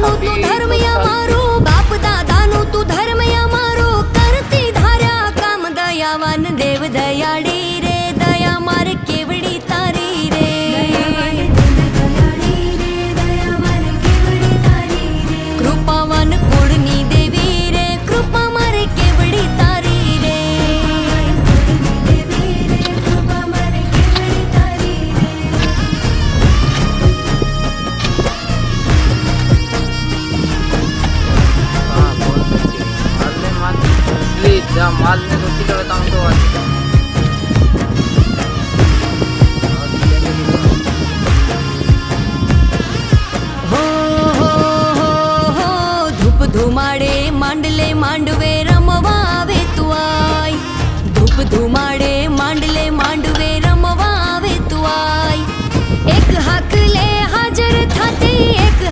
દાદાનું તું ધર્મ અમારો, બાપ દાદાનું તું ધર્મ અમારો, કરતી ધાર્યા કામ દયાવાન દેવ દયાળી રે, દયા માર કેવડી તારી રે, કૃપાવાન કુળની દેવી રે, કૃપા માર કેવડી તારી રે, माल ने रोटी का बताऊं तो ધૂપ ધુમાડે માંડલે માંડવા